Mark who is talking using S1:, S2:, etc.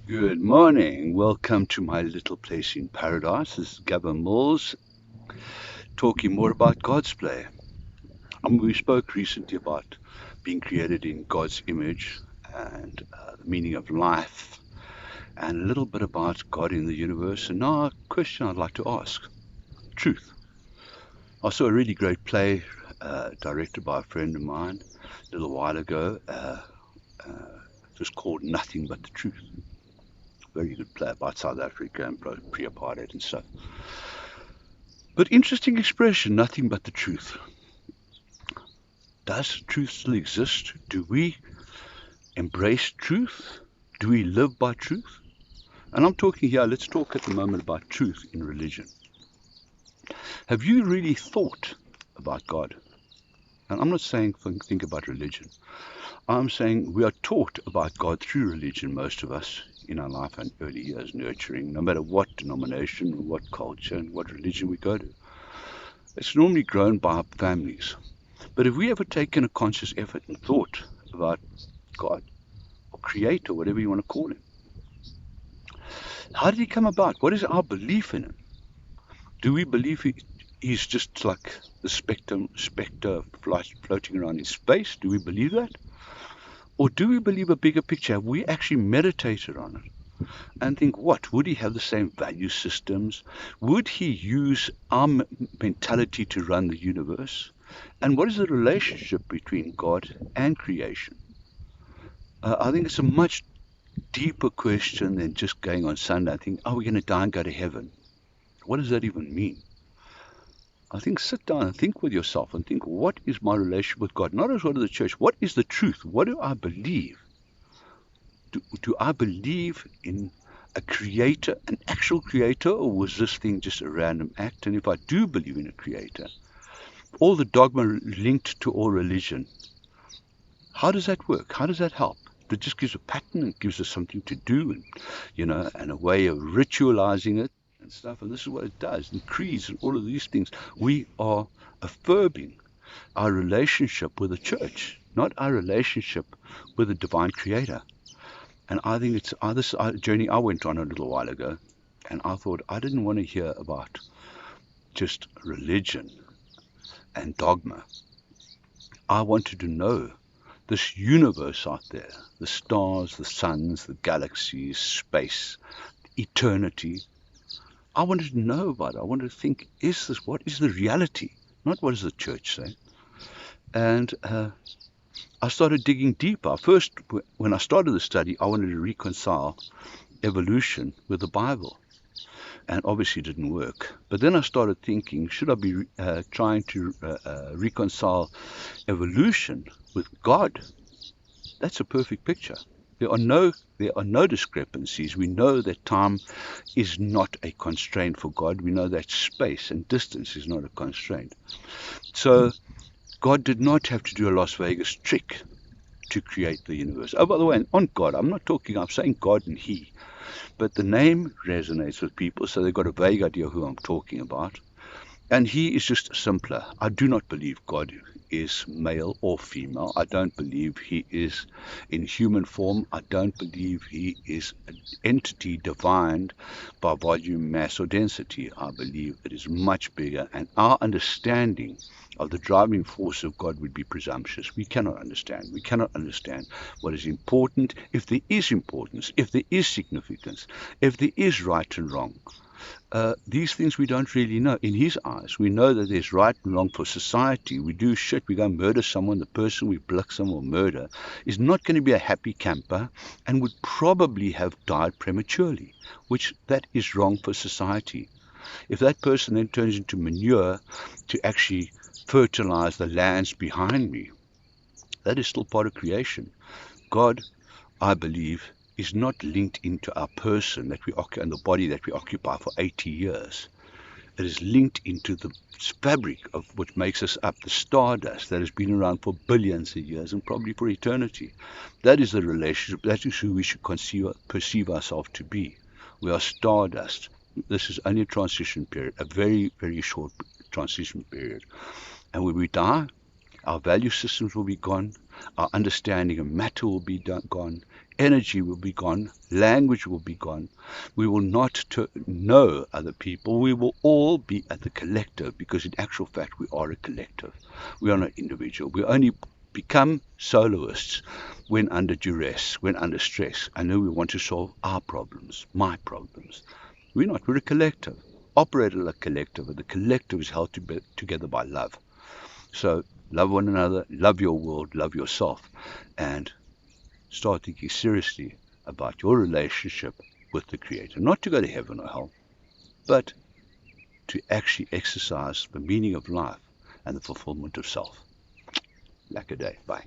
S1: Good morning. Welcome to my little place in paradise. This is Gavin Mills talking more about Godsplay. We spoke recently about being created in God's image and the meaning of life and a little bit about God in the universe. And now a question I'd like to ask. Truth. I saw a really great play directed by a friend of mine a little while ago. It was called Nothing But the Truth. Very good play about South Africa and pre-apartheid and stuff. But interesting expression, nothing but the truth. Does truth still exist? Do we embrace truth? Do we live by truth? And I'm talking here, let's talk at the moment about truth in religion. Have you really thought about God? And I'm not saying think about religion. I'm saying we are taught about God through religion, most of us, in our life and early years, nurturing, no matter what denomination, what culture, and what religion we go to. It's normally grown by our families. But have we ever taken a conscious effort and thought about God or Creator, whatever you want to call Him? How did He come about? What is our belief in Him? Do we believe He's just like the spectre floating around in space? Do we believe that? Or do we believe a bigger picture? Have we actually meditated on it and think, what? Would He have the same value systems? Would He use our mentality to run the universe? And what is the relationship between God and creation? I think it's a much deeper question than just going on Sunday and think, are we going to die and go to heaven? What does that even mean? I think sit down and think with yourself and think, what is my relationship with God? Not as one of the church. What is the truth? What do I believe? Do I believe in a creator, an actual creator, or was this thing just a random act? And if I do believe in a creator, all the dogma linked to all religion, how does that work? How does that help? It just gives a pattern and gives us something to do, and a way of ritualizing it and stuff. And this is what it does. And creeds and all of these things, we are affirming our relationship with the church, not our relationship with the divine creator. And I think it's this journey I went on a little while ago, and I thought I didn't want to hear about just religion and dogma. I wanted to know this universe out there, the stars, the suns, the galaxies, space, eternity. I wanted to know about it. I wanted to think, what is the reality? Not what does the church say? And I started digging deeper. First, when I started the study, I wanted to reconcile evolution with the Bible. And obviously it didn't work. But then I started thinking, should I be trying to reconcile evolution with God? That's a perfect picture. There are no discrepancies. We know that time is not a constraint for God. We know that space and distance is not a constraint. So God did not have to do a Las Vegas trick to create the universe. Oh, by the way, on God, I'm saying God and He. But the name resonates with people, so they've got a vague idea who I'm talking about. And He is just simpler. I do not believe God is male or female. I don't believe He is in human form. I don't believe He is an entity defined by volume, mass, or density. I believe it is much bigger, and our understanding of the driving force of God would be presumptuous. We cannot understand. We cannot understand what is important, if there is importance, if there is significance, if there is right and wrong. These things we don't really know. In His eyes, we know that there's right and wrong for society. We do shit. We go murder someone. The person we bliksem or murder is not going to be a happy camper and would probably have died prematurely, which that is wrong for society. If that person then turns into manure to actually fertilize the lands behind me, that is still part of creation. God, I believe, is not linked into our person that we occupy and the body that we occupy for 80 years. It is linked into the fabric of what makes us up, the stardust that has been around for billions of years and probably for eternity. That is the relationship. That is who we should perceive ourselves to be. We are stardust. This is only a transition period, a very, very short transition period. And when we die, our value systems will be gone. Our understanding of matter will be gone. energy will be gone, language will be gone. We will not know other people. We will all be at the collective, because in actual fact we are a collective. We are not individual. We only become soloists when under duress, when under stress. I know we want to solve our problems, my problems. We're not. We're a collective. Operate as a collective, and the collective is held together by love. So love one another, love your world, love yourself, and start thinking seriously about your relationship with the Creator. Not to go to heaven or hell, but to actually exercise the meaning of life and the fulfillment of self. Lack a day. Bye.